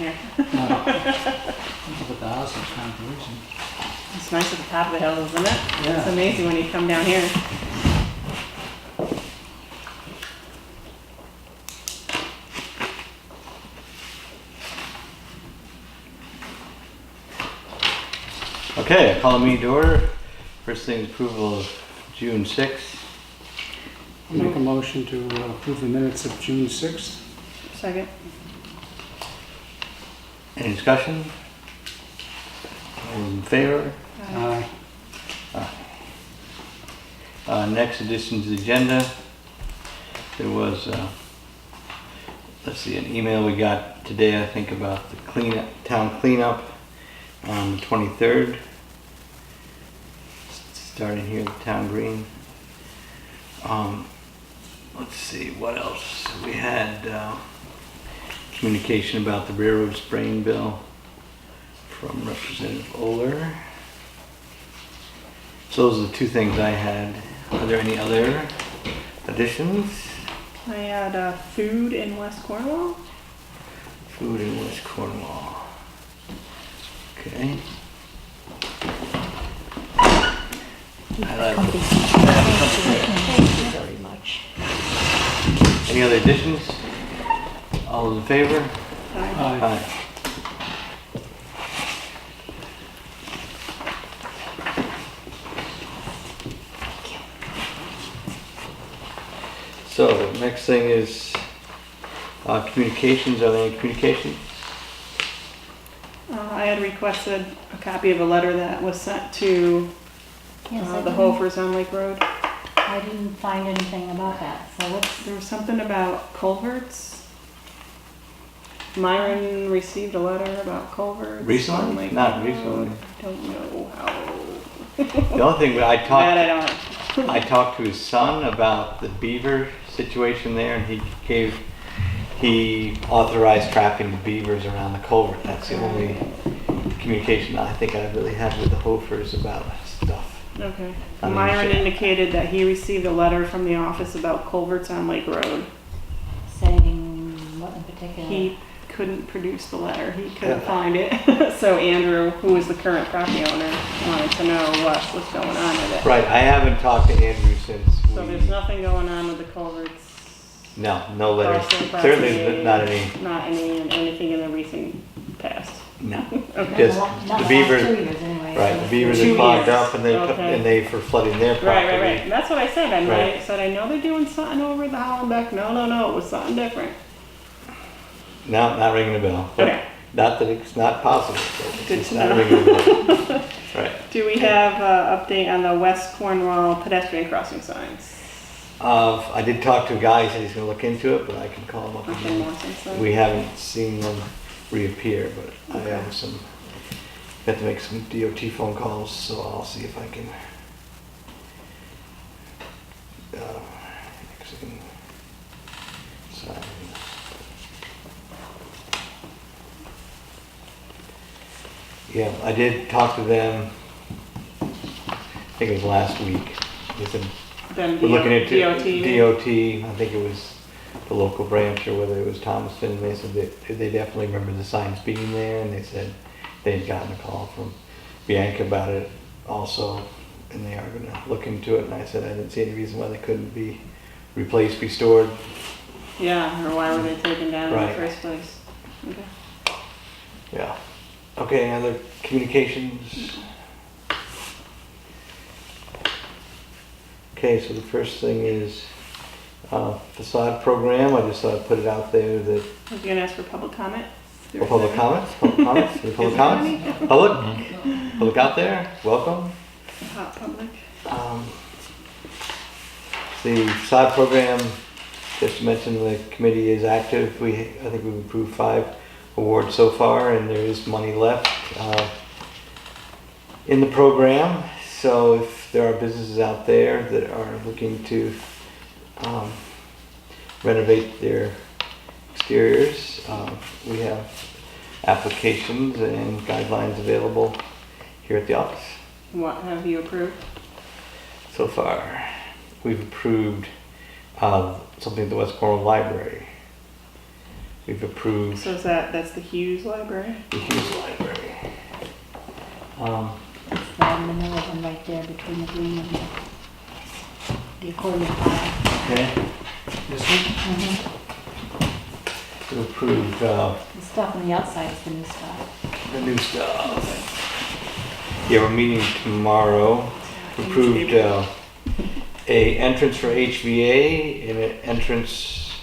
here. Look at the house, it's kind of crazy. It's nice at the top of the hill, isn't it? Yeah. It's amazing when you come down here. Okay, I call the meeting to order. First thing is approval of June 6th. I'll make a motion to approve the minutes of June 6th. Second. Any discussion? All those in favor? Aye. Next addition to the agenda, there was, let's see, an email we got today, I think, about the town cleanup on the 23rd. Starting here at the town green. Let's see, what else? We had communication about the railroad spraying bill from Representative Oler. So those are the two things I had. Are there any other additions? I had food in West Cornwall. Food in West Cornwall. Okay. Thank you very much. Any other additions? All those in favor? Aye. Aye. So, next thing is communications. Are there any communications? I had requested a copy of a letter that was sent to Yes, the Hofers on Lake Road. I didn't find anything about that, so what's, There was something about culverts. Myron received a letter about culverts. Recently? on Lake Not Road. recently. I don't know how. The only thing I That I don't know. I talked to his son about the beaver situation there, and he authorized trapping the beavers around the culvert. That's the only communication I think I really had with the Hofers about stuff. Okay. I mean, Myron sure. indicated that he received a letter from the office about culverts on Lake Road. saying what in particular? He couldn't produce the letter. He couldn't Yeah. find it. So Andrew, who is the current property owner, wanted to know what's going on with it. Right, I haven't talked to Andrew since So there's nothing going on with the culverts. no letters. Parcel property, Certainly not any. Not anything in the recent past. No. Okay. Just Not the the last beavers. 2 years anyway. Right, the beavers are 2 clogged years. up, and Okay. they for flooding their property. Right. That's what I said. And Right. I said, I know they're doing something over the Hollenbeck. No, it was something different. No, not ringing a bell. But Okay. not that it's not possible. But it's Good just to not know. ringing a bell. Right. Do we have an update on the West Cornwall pedestrian crossing signs? I did talk to a guy. He said he's going to look into it, but I can call him up Nothing again. more since then? We haven't seen them reappear, but I Okay. have got to make some DOT phone calls, so I'll see if I can. Sign. Yeah, I did talk to them. I think it was last week. They said Then we're looking into DOT. DOT. I think it was the local branch or whether it was Thomaston. They said that they definitely remember the signs being there, and they said they had gotten a call from Bianca about it also, and they are going to look into it. And I said I didn't see any reason why they couldn't be replaced, restored. Yeah, or why were they taken down in Right. the first place? Okay. Yeah. Okay, any other communications? Okay, so the first thing is facade program. I just thought I'd put it out there that I was gonna ask for public comment. for public comments. Public comments? Any public Is there comments? Public out there, welcome. Hot public. The facade program, just to mention, the committee is active. I think we've approved 5 awards so far, and there is money left in the program. So if there are businesses out there that are looking to renovate their exteriors, we have applications and guidelines available here at the office. What have you approved? So far, we've approved something at the West Cornwall Library. We've approved So is that's the Hughes Library? the Hughes Library. It's right in the middle of them, right there between the green and the accordion pile. Okay. This one? Mhm. We approved The stuff on the outside is the new stuff. the new stuff. Yeah, we're meeting tomorrow. We approved a entrance for HVA and an entrance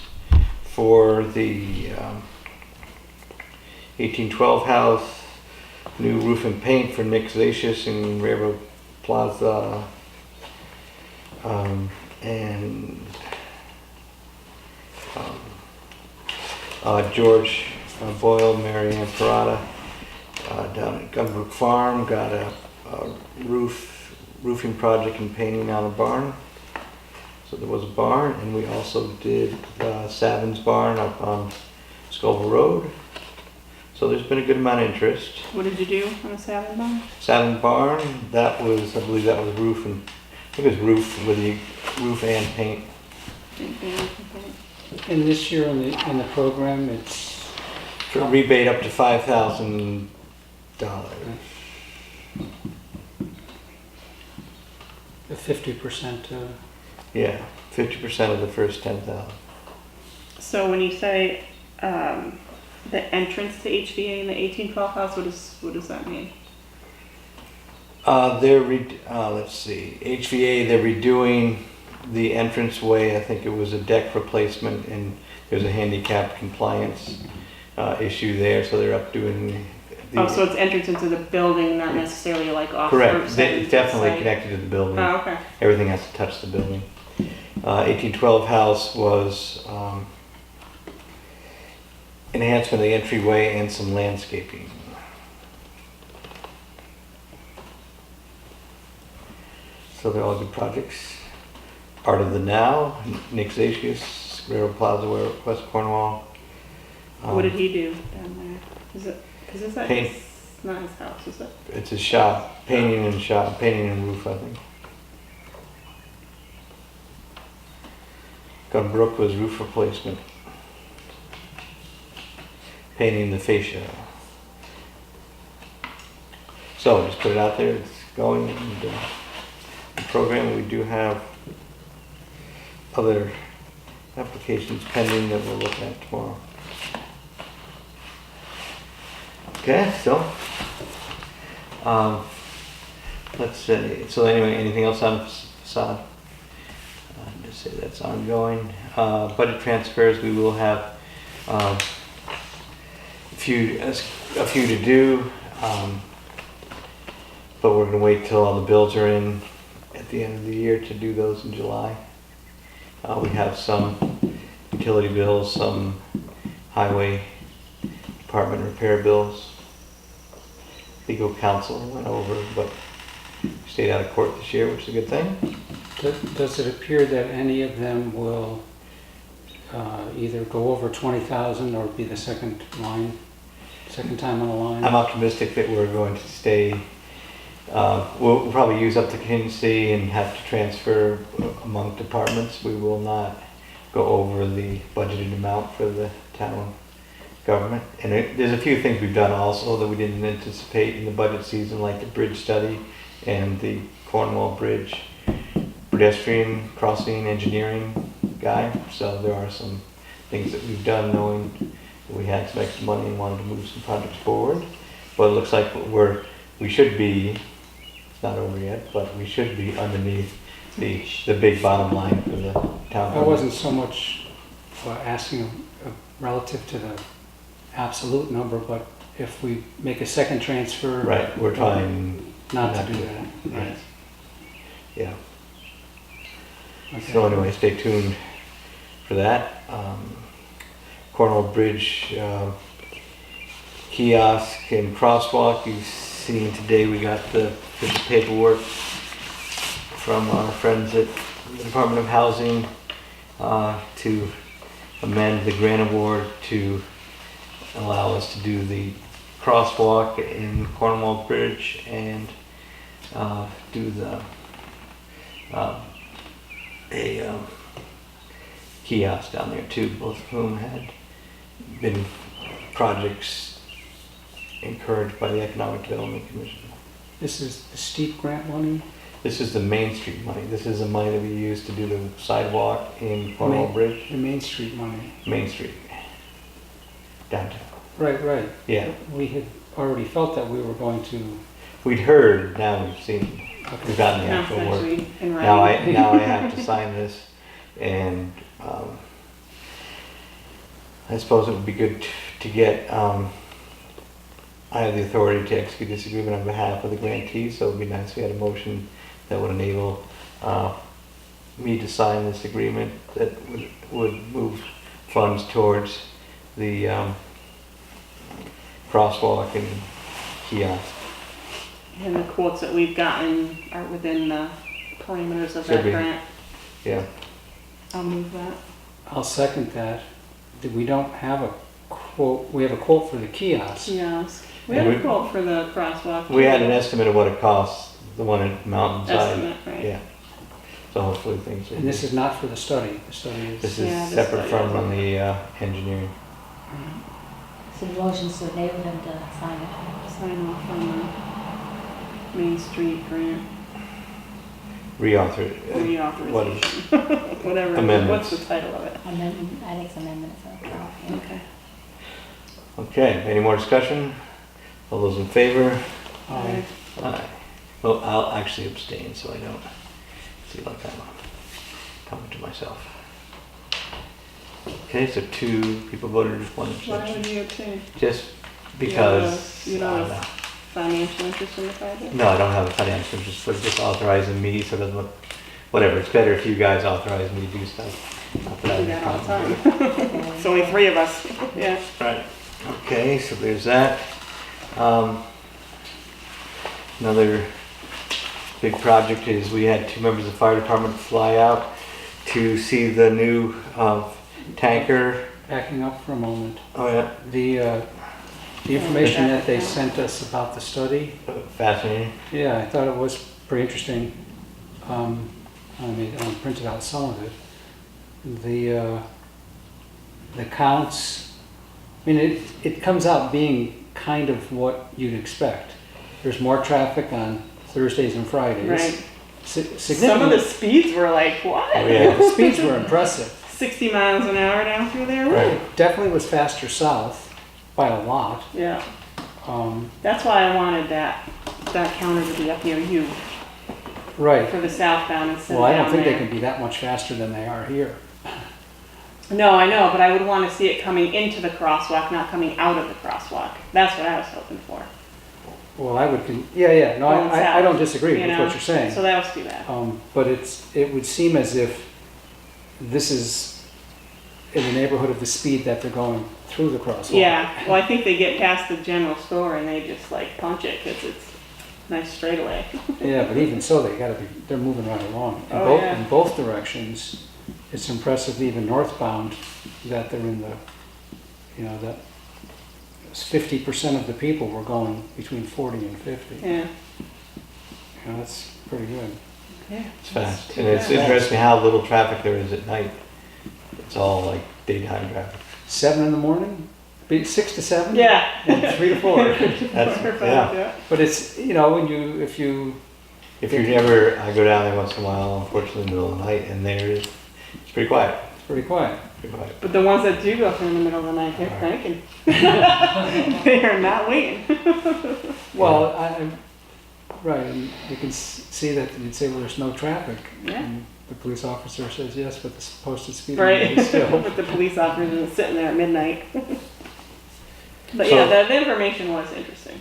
for the 1812 house, new roof and paint for Nick Zacius in Railroad Plaza, and George Boyle, Mary Ann Parada down at Gunbrook Farm got a roofing project and painting on a barn. So there was a barn, and we also did Savin's barn up on Scoville Road. So there's been a good amount of interest. What did you do on the Savin barn? Savin barn, that was, I believe that was roof and, I think it was roof with the roof and paint. And this year in the program, it's For a rebate up to $5,000. a 50%. Yeah, 50% of the first 10,000. So when you say the entrance to HVA in the 1812 house, what does that mean? Let's see, HVA, they're redoing the entranceway. I think it was a deck replacement, and there's a handicap compliance issue there, so they're up doing the... Oh, so it's entrance into the building, not necessarily like off. Correct, site it's definitely site. connected to the building. Oh, okay. Everything has to touch the building. 1812 house was enhancement of the entryway and some landscaping. So they're all good projects. Art of the Now, Nick Zacius, Railroad Plaza, West Cornwall. What did he do down there? Is it Paint. it's not his house, is it? It's a shop, painting and roof, I think. Gunbrook was roof replacement. Painting the fascia. So just put it out there, it's going, and the program, we do have other applications pending that we'll look at tomorrow. Okay, so let's see. So anyway, anything else on facade? Just say that's ongoing. Budget transfers, we will have a few to do, but we're going to wait till all the bills are in at the end of the year to do those in July. We have some utility bills, some highway department repair bills. Legal counsel went over, but stayed out of court this year, which is a good thing. Does it appear that any of them will either go over 20,000 or be the second time on the line? I'm optimistic that we're going to stay, we'll probably use up the contingency and have to transfer among departments. We will not go over the budgeted amount for the town government. And there's a few things we've done also that we didn't anticipate in the budget season, like the bridge study and the Cornwall Bridge pedestrian crossing engineering guy. So there are some things that we've done knowing that we had some extra money and wanted to move some projects forward. But it looks like we should be, it's not over yet, but we should be underneath the big bottom line for the town. I wasn't so much asking relative to the absolute number, but if we make a second transfer. Right, we're trying not to do that. Right. Yeah. Okay. So anyway, stay tuned for that. Cornwall Bridge kiosk and crosswalk. You've seen today we got the paperwork from our friends at the Department of Housing to amend the grant award to allow us to do the crosswalk in Cornwall Bridge and do the a kiosk down there too, both of whom had been projects encouraged by the Economic Development Commission. This is the steep grant money? This is the Main Street money. This is the money that we use to do the sidewalk in Cornwall Bridge, The Main Street money. Main Street, downtown. Right. Yeah, We had already felt that we were going to, we'd heard, now we've seen, we've gotten the Now it's actual work. actually in Now writing. I have to sign this, and I suppose it would be good to get, I have the authority to execute this agreement on behalf of the grantee, so it would be nice if we had a motion that would enable me to sign this agreement that would move funds towards the crosswalk and kiosk. And the quotes that we've gotten are within the parameters of Should that be. grant. Yeah, I'll move that. I'll second that. We don't have a quote, we have a quote for the kiosk. Yes. We And had a we- quote for the crosswalk. we had an estimate of what it costs, the one at Mountainside. Estimate, right. Yeah, so hopefully things will And this is not for the study. The study This is, Yeah, is this separate way, from yeah. on the engineering. So the motion's to enable him to sign it. Sign off on the Main Street grant Reauthor, reauthorization. Whatever. Amendments. What's the title of it? Amendment, I think it's amendment, so. Okay. okay, any more discussion? All those in favor? um, Aye. Well, I'll actually abstain, so I don't feel like I'm talking to myself. Okay, so 2 people voted, 1 Why would abstention. you obtain? Just because, You I don't don't have know. financial interest in the project? No, I don't have a financial interest, but just authorizing me so that, whatever, it's better if you guys authorize me to do stuff. Not that I We do have a that all the problem with it. time. It's only 3 of us. Yeah. Right. Okay, so there's that. Another big project is we had 2 members of the fire department fly out to see the new tanker. backing up for a moment. Oh yeah, The information that they sent us about the study, fascinating. yeah, I thought it was pretty interesting. I printed out some of it. The counts, I mean, it comes out being kind of what you'd expect. There's more traffic on Thursdays and Fridays. Right. Some of the Significant. speeds were like, what? Oh, yeah. The speeds were impressive. 60 miles an hour down through there? Right. Definitely was faster south by a lot. Yeah. Um, That's why I wanted that counter to be up near you right. for the southbound instead Well, of I down don't think they there. can be that much faster than they are here. No, I know, but I would want to see it coming into the crosswalk, not coming out of the crosswalk. That's what I was hoping for. Well, I would, yeah, no, Going I don't south, disagree you with know? what you're saying. So that was too bad. But it would seem as if this is in the neighborhood of the speed that they're going through the crosswalk. Yeah, well, I think they get past the general store and they just like punch it because it's nice straightaway. Yeah, but even so, they're moving right along. Oh, yeah. In both directions, it's impressive, even northbound, that they're in that 50% of the people were going between 40 and 50. Yeah. That's pretty good. Yeah. It's fast. Too And it's bad. interesting how little traffic there is at night. It's all like daytime traffic. 7 in the morning? 6 to 7? Yeah. And 3 to 4. That's, yeah. But it's, if you, If you're ever, I go down there once in a while, unfortunately in the middle of the night, and it's pretty quiet. it's pretty quiet. Pretty quiet. But the ones that do go through in the middle of the night, they're cranking. They are not waiting. Well, right, and you can see that you'd say, well, there's no traffic. Yeah. And the police officer says, yes, but the posted speed Right. limit is still. But the police officer is sitting there at midnight. But So- yeah, the information was interesting.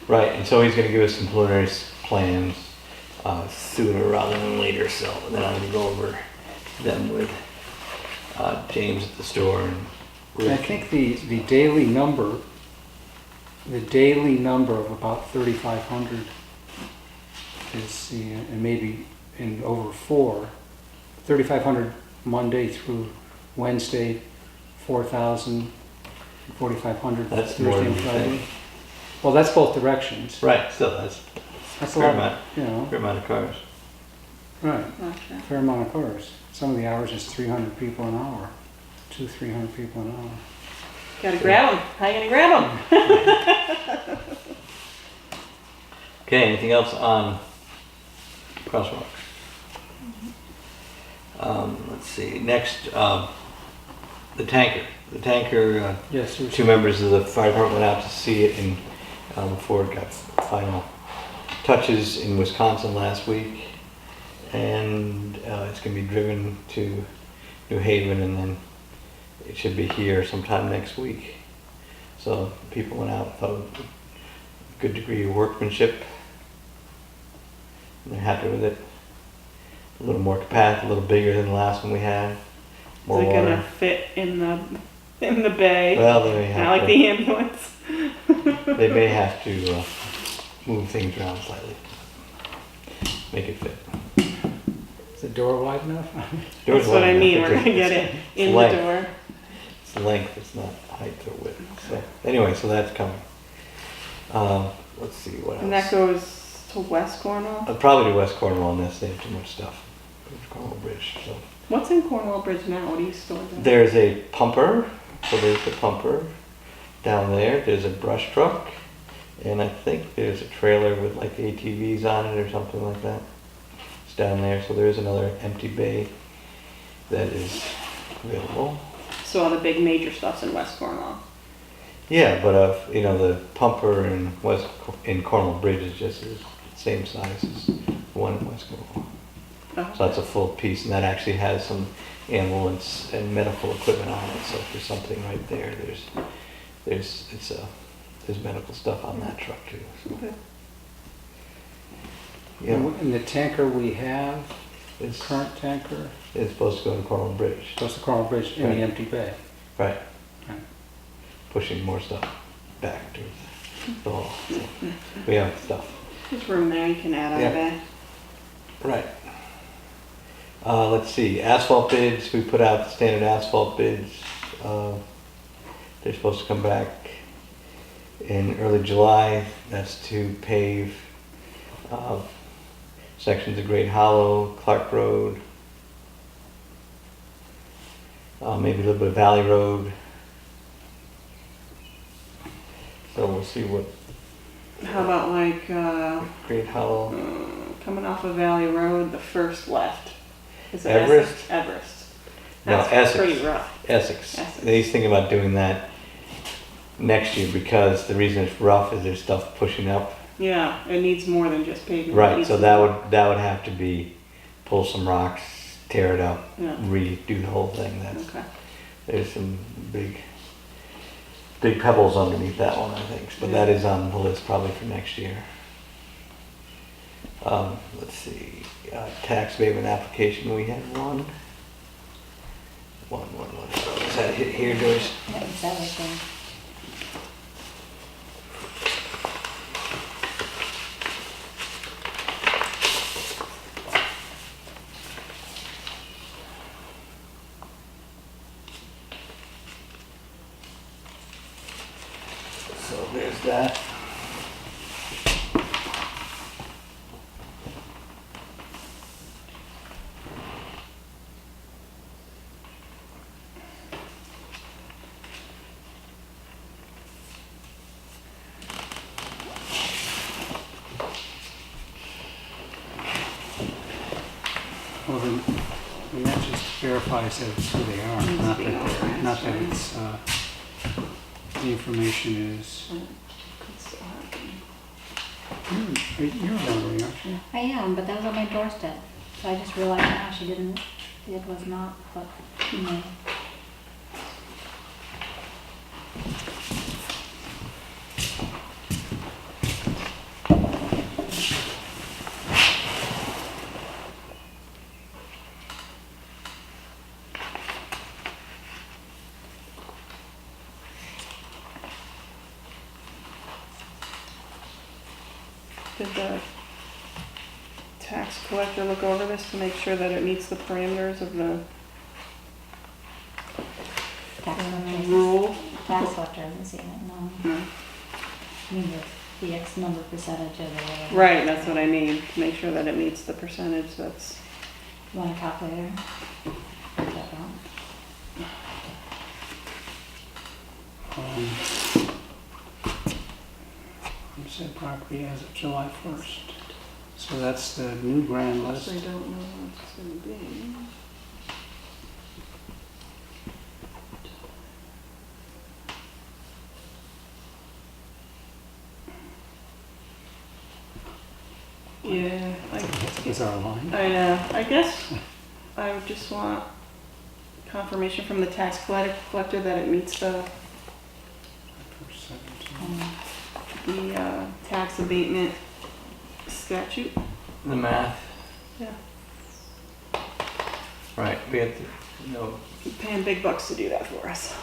Right, and so he's gonna give us some preliminary plans sooner rather than later, so then I'm gonna go over them with James at the store and And I Rick. think the daily number of about 3,500 is and maybe in over 3,500 Monday through Wednesday, 4,000, 4,500 That's more Thursday than and you Friday. think. Well, that's both directions. Right, still, that's That's a fair lot, amount, fair amount of cars. right, Okay. fair amount of cars. Some of the hours is 300 people an hour, 300 people an hour. Gotta grab them. How you gonna grab them? Okay, anything else on crosswalks? Let's see, next, the tanker. The tanker, Yes, two members of the fire department went out to see it and before it got final touches in Wisconsin last week. And it's gonna be driven to New Haven and then it should be here sometime next week. So people went out, thought it was a good degree of workmanship. And they're happy with it. A little more capacity, a little bigger than the last one we had. More Is it water. gonna fit in the bay? Well, they may Not have like to, the ambulance. they may have to move things around slightly. Make it fit. Is the door wide enough? Door's That's what I wide mean. enough. We're gonna get it in the length. door. It's length, it's not height or width. So anyway, so that's coming. Let's see what else. And that goes to West Cornwall? Probably to West Cornwall unless they have too much stuff. Cornwall Bridge. So What's in Cornwall Bridge now? What do you store there? there's a pumper. So there's the pumper down there. There's a brush truck, and I think there's a trailer with like ATVs on it or something like that. It's down there. So there is another empty bay that is available. So all the big major stuff's in West Cornwall. Yeah, but you know, the pumper in Cornwall Bridge is just the same size as the one in West Cornwall. Oh. So that's a full piece, and that actually has some ambulance and medical equipment on it. So if there's something right there, there's medical stuff on that truck too. So, Okay. yeah, And the tanker we have, the it's current tanker, it's supposed to go to Cornwall Bridge, goes to Cornwall Bridge in Right. the empty bay. right? Right. Pushing more stuff back to the hall. So we have stuff. There's room there. You can add on Yeah. there. Right. Let's see, asphalt bids, we put out the standard asphalt bids. They're supposed to come back in early July. That's to pave sections of Great Hollow, Clark Road, maybe a little bit of Valley Road. So we'll see what How about like Great Hollow. coming off of Valley Road, the first left? Is it Everest? Essex? Everest. No, That's Essex. pretty rough. Essex. Essex. He's thinking about doing that next year because the reason it's rough is there's stuff pushing up. Yeah, it needs more than just paving. It Right, needs so more. that would have to be pull some rocks, tear it up, Yeah. redo the whole thing. Okay. There's some big pebbles underneath that one, I think. But that is on the list probably for next year. Let's see, tax abatement application, we had one. Is that it here, Joyce? That was everything. So there's that. Well, then that just verifies that it's who they are, Needs to not be that authorized, not that right? it's, the information is, Could still happen. you're elderly, aren't you? I am, but that was on my doorstep. So I just realized now she didn't, it was not, but, you know. Did the tax collector look over this to make sure that it meets the parameters of the Tax collector, rule? tax collector hasn't seen it, no. No. I mean, the X number percentage of the. Right, that's what I mean, to make sure that it meets the percentage that's, You want a calculator? Is that wrong? Homestead property as of July 1st. So that's the new grand list. I don't know what it's gonna be. Yeah, Is our line. I know. I guess I would just want confirmation from the tax collector that it meets the tax abatement statute. The math, Yeah, right, we have to know. paying big bucks to do that for us.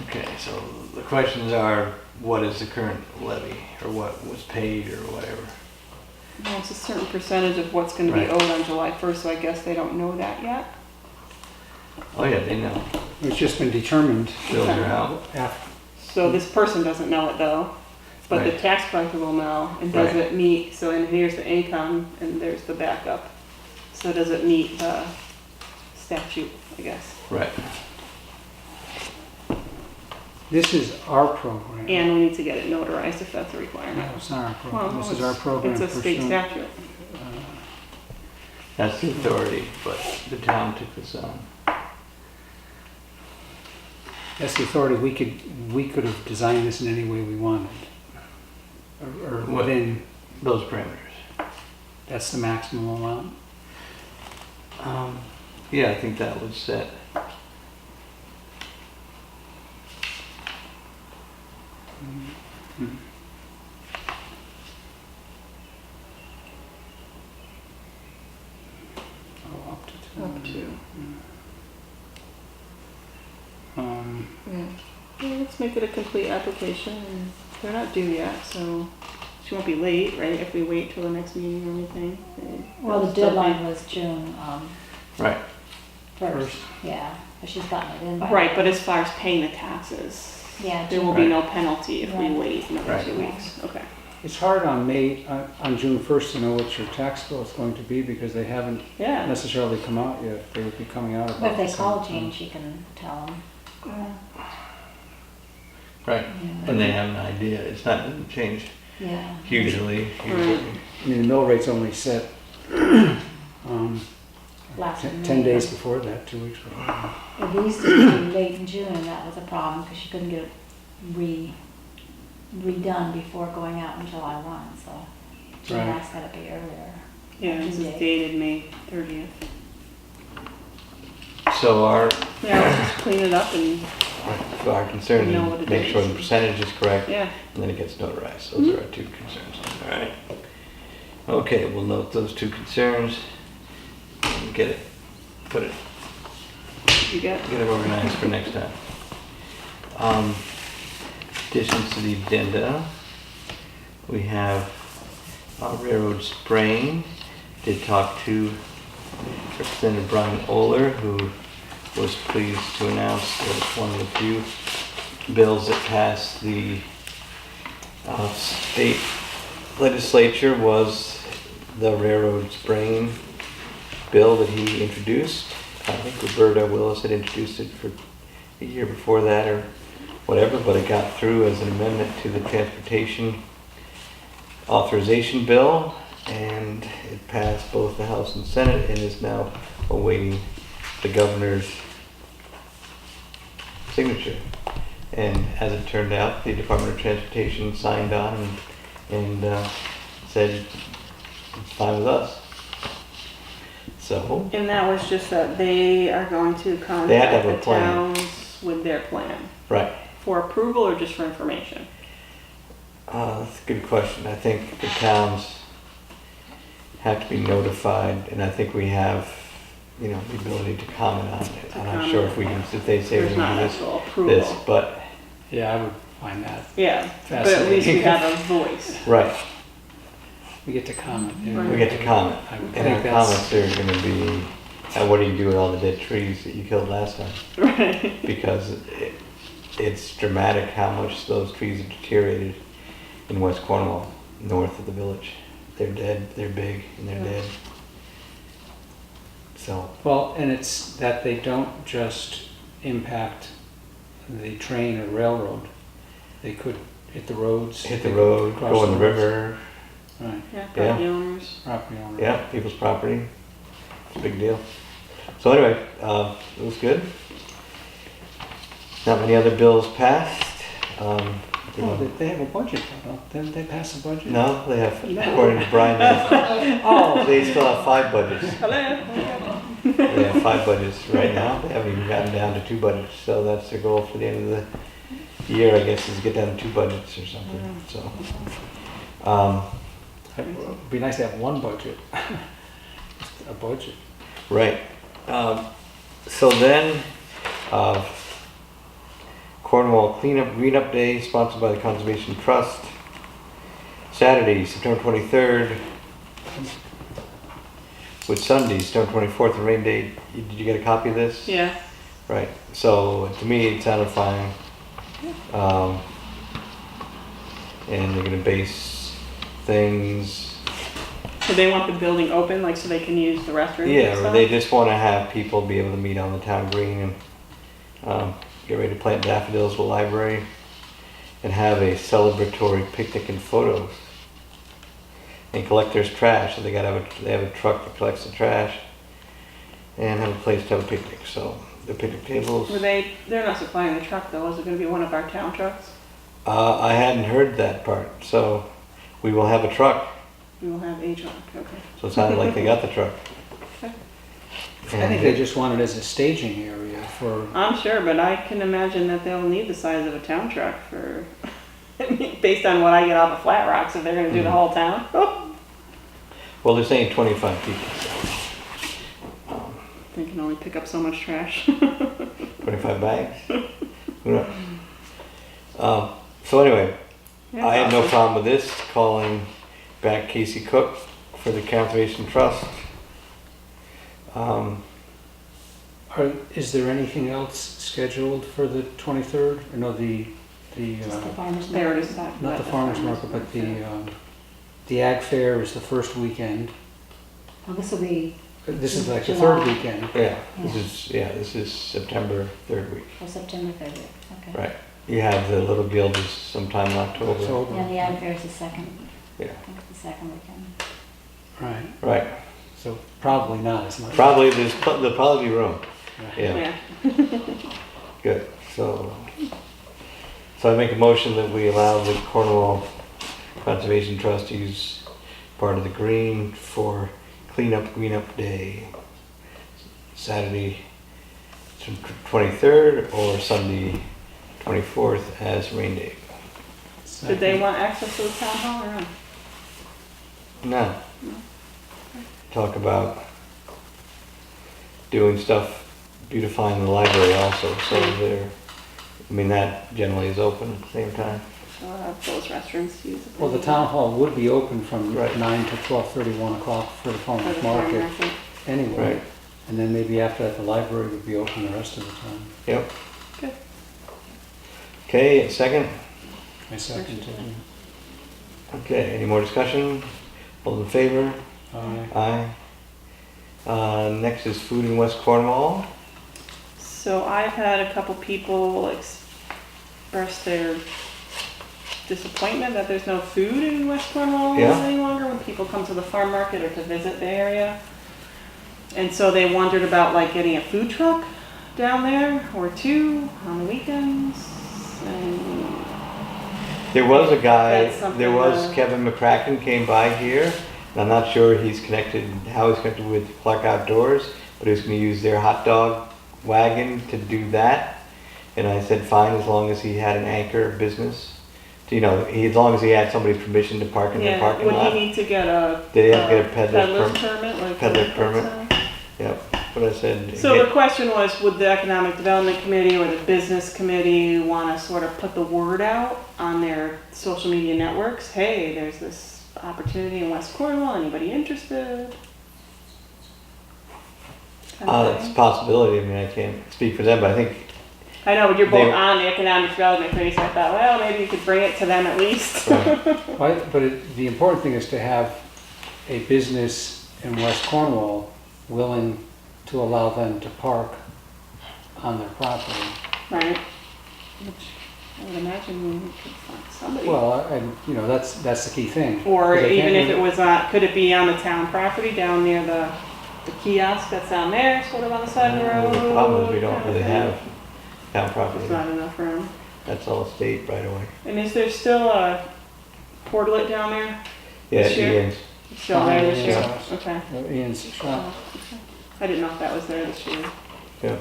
Okay, so the questions are, what is the current levy, or what was paid, or whatever? Well, it's a certain percentage of what's gonna be Right. owed on July 1st, so I guess they don't know that yet. Oh yeah, they know, It's just been determined bills are out. after. So this person doesn't know it though, but the Right. tax collector will know, and does Right. it meet, so and here's the income, and there's the backup. So does it meet the statute, I guess? Right, This is our program. And we need to get it notarized if that's a No, requirement. it's not our program. Well, This is our program. It's a state pursuant- statute. that's the authority, but the town took this on. That's the authority. We could have designed this in any way we wanted. Or What? within, Those parameters. that's the maximum amount. Yeah, I think that was set. Oh, up to two. Up to. Yeah. Well, let's make it a complete application, and they're not due yet, so she won't be late, right, if we wait till the next meeting or anything. Well, the It'll still be- deadline was June, Right, first, yeah, but she's gotten it in by. Right, but as far as paying the taxes, Yeah, there June- will be Right. no penalty if we Right. wait another Right. 2 weeks. Okay. It's hard on on June 1st to know what your tax bill is going to be because they haven't Yeah. necessarily come out yet. They would be coming out But about if the they same call time. Jean, she can tell them. right, and they have an idea, it's not gonna change Yeah. hugely. I mean, the mill rate's only set Last 10 days before that, 2 weeks before that. It used to be late in June, and that was a problem, because she couldn't get it redone before going out in July 1, so she Right. asked that it be earlier. Yeah, this is Yeah. dated May 30th. So our Yeah, let's just clean it up and, concern We know what is it make sure is. the percentage is correct, yeah. and then it gets notarized. Those are our two concerns. All right. Okay, we'll note those two concerns. And get it You got get it organized for next time. Additions to the agenda, we have railroad spraying. Did talk to Representative Brian Oler, who was pleased to announce that one of the few bills that passed the state legislature was the railroad spraying bill that he introduced. I think Roberta Willis had introduced it for a year before that or whatever, but it got through as an amendment to the transportation authorization bill, and it passed both the House and Senate and is now awaiting the governor's signature. And as it turned out, the Department of Transportation signed on and said it's fine with us. So And that was just that they are going to They had to contact have a the plan. towns with their plan. right. For approval or just for information? That's a good question. I think the towns have to be notified, and I think we have, the ability to comment on it. I'm not sure if we can, if they say we're There's not going an to actual do approval. this, but, Yeah, I would find that. Yeah, but at least we have a voice. right, We get to comment. we get to comment. I would And our think that's, comments are going to be, what do you do with all the dead trees that you killed last time? Right. Because it's dramatic how much those trees have deteriorated in West Cornwall, north of the village. They're dead, they're big, and they're Yeah. dead. So, well, and it's that they don't just impact the train or railroad, they could hit the roads. Hit they the could road, cross go in the roads. river, Right, Yeah, property owners. property owner. yeah, people's property. It's a big deal. So anyway, it was good. Not many other bills passed. You Oh, know, they have a budget, though, don't they? Didn't they pass a budget? no, they have, according to Brian, Oh, they still have 5 budgets. Hello. They have 5 budgets right now. They haven't even gotten down to 2 budgets. So that's their goal for the end of the year, I guess, is to get down to 2 budgets or something. So, it'd be nice to have one budget. Just a budget. right. So then, Cornwall Cleanup Green Up Day, sponsored by the Conservation Trust. Saturday, September 23rd, with Sunday, September 24th, and rain day. Did you get a copy of this? Yeah. Right. So to me, it sounded fine. And they're gonna base things. So they want the building open, like, so they can use the restroom and Yeah, or stuff? they just want to have people be able to meet on the town green and get ready to plant daffodils with the library and have a celebratory picnic and photos. And collector's trash. So they have a truck that collects the trash and have a place to have a picnic. So the picnic tables. They're not supplying the truck though, is it gonna be one of our town trucks? I hadn't heard that part. So we will have a truck. We will have a truck, okay. So it sounded like they got the truck. Okay. I think they just want it as a staging area for, I'm sure, but I can imagine that they'll need the size of a town truck for, based on what I get off of Flat Rocks, if they're gonna do the whole town. Well, they're saying 25 people. They can only pick up so much trash. 25 bags. Who knows? So anyway, Yeah, I have no awesome. problem with this. Calling back Casey Cook for the Conservation Trust. is there anything else scheduled for the 23rd? Or no, Just the farmer's They already market. stopped. not the farmer's market, but the ag fair is the first weekend. Well, this will be This is like the July. third weekend. Yeah, this is September 3rd week. for September 30th, okay. Right. You have the Little Guild is sometime in October. October. Yeah, the ag fair is the second, Yeah. I think it's the second weekend. Right, Right. so probably not as much. Probably there'll probably be room. Right. Yeah. Yeah. Good. So I make a motion that we allow the Cornwall Conservation Trust to use part of the green for Green Up Day. Saturday 23rd or Sunday 24th as rain day. Did they want access to the town hall or not? No. Talk about doing stuff, beautifying the library also, so that generally is open at the same time. So I'll have those restrooms to use. if Well, the they town hall would be open from Right. 9 to 12:30, 1 o'clock for the need for the farmer's farm market market. anyway. Right. And then maybe after that, the library would be open the rest of the time. Yep. Good. Okay, second. I second it. Okay, any more discussion? All in favor? Aye. Aye. Next is food in West Cornwall. So I've had a couple people express their disappointment that there's no food in West Cornwall Yeah. any longer when people come to the farm market or to visit the area. And so they wondered about like getting a food truck down there or two on the weekends. And There was a guy, That's something, there was Kevin McCracken came by here. And I'm not sure how he's connected with Clark Outdoors, but he was going to use their hot dog wagon to do that. And I said, fine, as long as he had an anchor business. As long as he had somebody's permission to park in their yeah, parking would lot. he need to get a Did he have to get a peddler's permit? Like peddler's the- permit? Yep, but I said. So the question was, would the Economic Development Committee or the Business Committee want to sort of put the word out on their social media networks? Hey, there's this opportunity in West Cornwall, anybody interested? Kind of It's a thing. possibility. I can't speak for them, but I think I know, but you're both they- on the Economic Development Committee, so I thought, well, maybe you could bring it to them at least. The important thing is to have a business in West Cornwall willing to allow them to park on their property. Right, which I would imagine we could find somebody. Well, and, you know, that's the key thing. Or 'Cause they even can't if it really- was could it be on the town property down near the kiosk that's down there, sort of on the side of the road? The problem is we don't kind of really thing? have town property. There's not enough room. That's all state right away. And is there still a portlet down there? Yeah, This year? Ian's. Still there this year? Yeah. Okay. Ian's shop. Oh, okay. I didn't know if that was there this year. Yeah.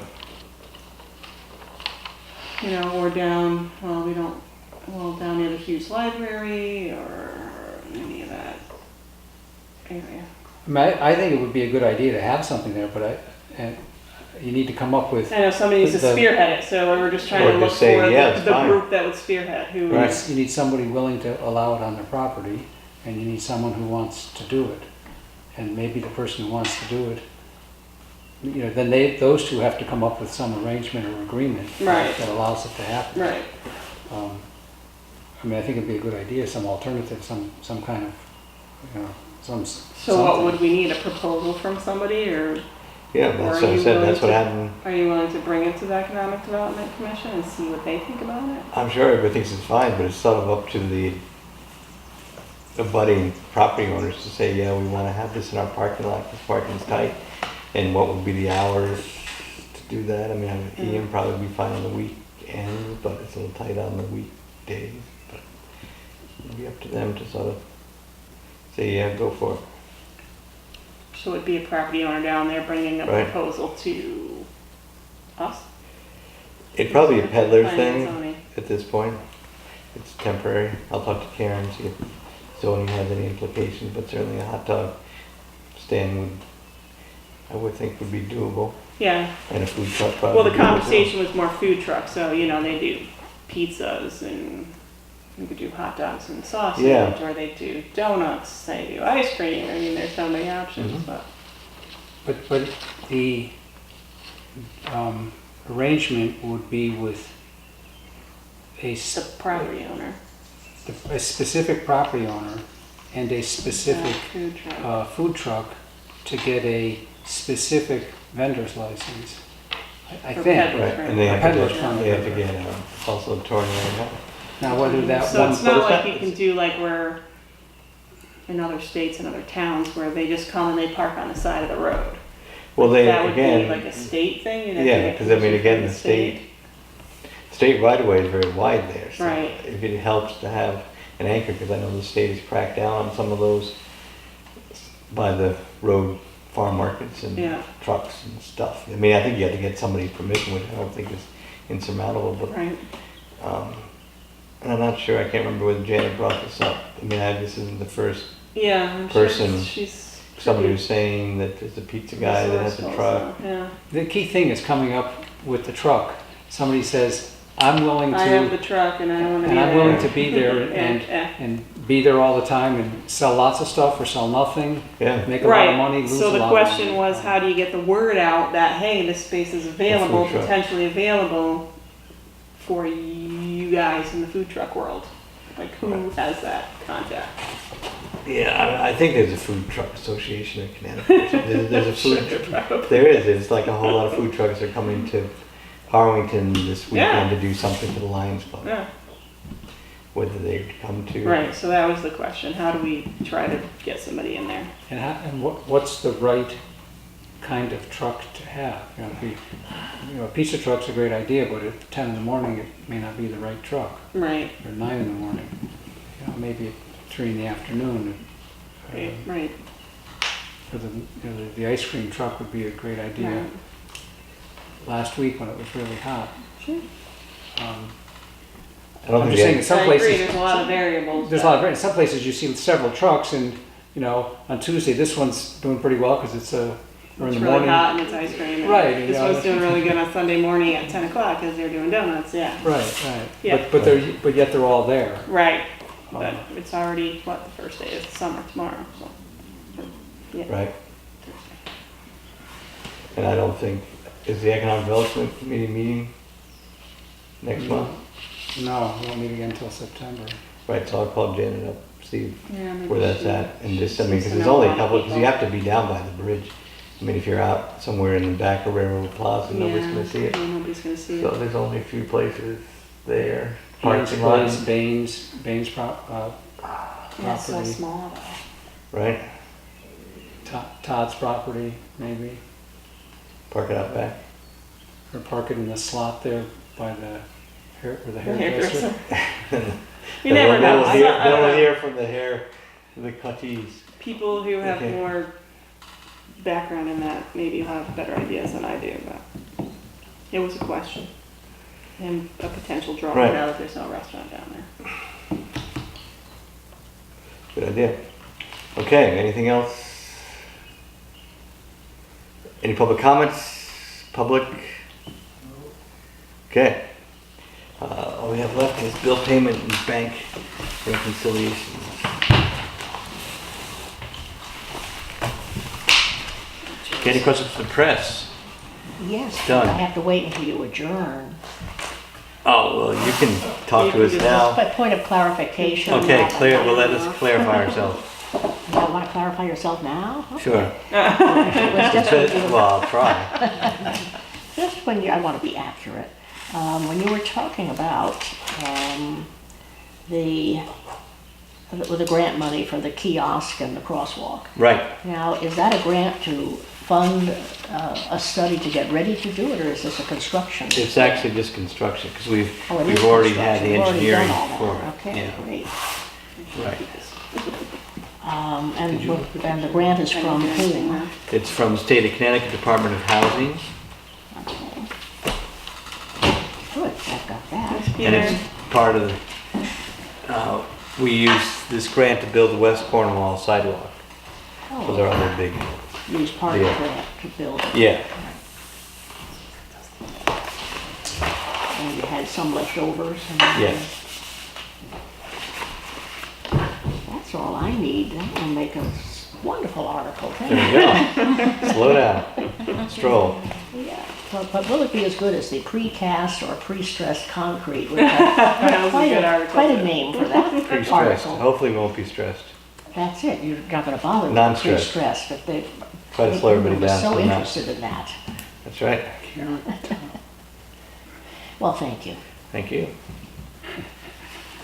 You know, or down, down near the Hughes Library or any of that area. I mean, I think it would be a good idea to have something there, but and you need to come up with, I know somebody needs to The- spearhead it, so we were just trying Or to just look say, for yeah, it's the fine. group that would spearhead, who you Right. need somebody willing to allow it on their property, and you need someone who wants to do it. And maybe the person who wants to do it, you know, then those two have to come up with some arrangement or agreement Right. that allows it to happen. Right. I mean, I think it'd be a good idea, some alternative, some kind of, you know, So what something. would we need, a proposal from somebody, or Yeah, Or that's are what I you said, willing that's what to- happened. are you willing to bring it to the Economic Development Commission and see what they think about it? I'm sure everybody thinks it's fine, but it's sort of up to the budding property owners to say, yeah, we want to have this in our parking lot, this parking's tight, and what would be the hours to do that? I mean, Ian probably be fine on the weekends, but it's a little tight on the weekdays, but it'd be up to them to sort of say, yeah, go for it. So it'd be a property owner down there bringing a Right. proposal to us? It'd probably be a peddler's Planning and thing zoning. at this point. It's temporary. I'll talk to Karen, see if zoning has any implications, but certainly a hot dog stand I would think would be doable, Yeah, and a food truck probably. well, the would be doable, too. conversation was more food trucks, so, you know, they do pizzas and you could do hot dogs and sausage, Yeah. or they do donuts, they do ice cream, I mean, there's so many options, Mhm. but. But the arrangement would be with a, The property owner. a specific property owner and a specific Food truck. food truck to get a specific vendor's license. I For think. peddler. Right, and they have to Peddler's get, permit. they have to get also a tornado. Now, whether that So one, it's but not it's like not- you can do like where, in other states and other towns, where they just come and they park on the side of the road. Well, they, That would be like again, a state thing? You'd have to yeah, get because I mean, permission again, from the state right away is very wide there. So Right. if it helps to have an anchor, because I know the state has cracked down on some of those by the road farm markets and Yeah. trucks and stuff. I mean, I think you have to get somebody's permission, which I don't think is insurmountable, but, Right, and I'm not sure, I can't remember whether Janet brought this up. I mean, this isn't the first, yeah, I'm sure Person, she's. somebody was saying that there's a pizza guy that has a resourceful, truck. so, yeah. the key thing is coming up with the truck. Somebody says, I'm willing I have the to, truck and I want to be and there. I'm willing to be there Yeah. and be there all the time and sell lots of stuff or sell nothing, Yeah, make a lot of Right, money, lose a lot so of the money. question was, how do you get the word out that, hey, this space is available, food truck. potentially available for you guys in the food truck world? Like, who has that contact? yeah, I think there's a food truck association in Connecticut. There's a food, Probably. there is, it's like a whole lot of food trucks are coming to Harwington this weekend Yeah. to do something for the Lions Club. Yeah, Whether they come to. right, so that was the question, how do we try to get somebody in there? And what's the right kind of truck to have? A pizza truck's a great idea, but at 10 in the morning, it may not be the right truck, Right, or 9 in the morning. Maybe at 3 in the afternoon. right, right. For the ice cream truck would be a great idea. Right. Last week when it was really hot. Sure. I don't I'm think just saying, they- in some I agree, places, there's a lot of variables. there's a lot of, in some places you see several trucks and, on Tuesday, this one's doing pretty well because it's we're in It's the really morning. hot and it's ice cream. and Right, This yeah, one's that's- doing really good on Sunday morning at 10 o'clock because they're doing donuts, yeah. Right. Yeah. But yet they're all there. Right, but it's already, the first day of summer tomorrow, so. Yeah. Right, and I don't think, is the Economic Development Committee meeting next No. month? No, we won't meet again until September. Right, so I'll call Janet up, see Yeah, maybe where that's she- at, and just, she because needs to there's know only a a lot of couple, because you people. have to be down by the bridge. I mean, if you're out somewhere in the back of Railroad Plaza, nobody's Yeah, gonna see it. yeah, nobody's gonna see So it. there's only a few places there. Baines Parking lot, Place, Baines Yeah, it's so property, small though. right? Todd's property, maybe, Park it out back. or park it in the slot there by the hair, where the The hairdresser. hairdresser. You never know. I don't They'll know. hear from the cuttees. People who have Okay. more background in that maybe have better ideas than I do, but it was a question. And a potential draw Right. now that there's no restaurant down there. Good idea. Okay, anything else? Any public comments? Public? Okay. All we have left is bill payment and bank reconciliation. Okay, any questions from the press? Yes, Done. I have to wait until you adjourn. Oh, well, you can talk to us now. By point of clarification. Okay, well, let us clarify ourselves. You want to clarify yourself now? Sure. It was just when you were- Well, I'll try. Just when you, I want to be accurate. When you were talking about the grant money for the kiosk and the crosswalk. Right. Now, is that a grant to fund a study to get ready to do it, or is this a construction? It's actually just construction, because Oh, it is we've already had construction. the You've already engineering done all for that. it. Okay, Yeah. great. Right. And the grant is from whom? It's from the State of Connecticut Department of Housing, Okay. Good, I've got that. and Peter, it's part of, we use this grant to build the West Cornwall sidewalk. Those are Oh, other big, use part of the Yeah. grant to build it. yeah. And you had some leftovers. And Yes. That's all I need. That will make a wonderful article. There we go. Slow down. Stroll. Yeah, but will it be as good as the precast or pre-stressed concrete? Which That was a good article. quite a name for that Pre-stressed. article. Hopefully we won't be stressed. That's it, you're not gonna bother with Non-stressed. pre-stressed, but they. Try to slow everybody were down. So so they're not- interested in that. That's right. Karen, Well, thank you. Thank you.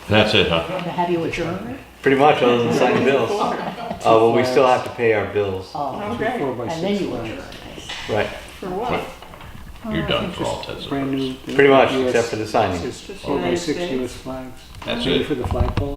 That's it, huh? Have you adjourned? Pretty much, other than signing bills. Oh, well, we still have to pay our bills. Oh, Okay. 4x6 and then you flags. adjourn. Right. for what? You're done for all intents and Brand purposes. new. Pretty much, US except for the signing. Just Just 4x6 United US flags. That's Ready it. for the flagpole?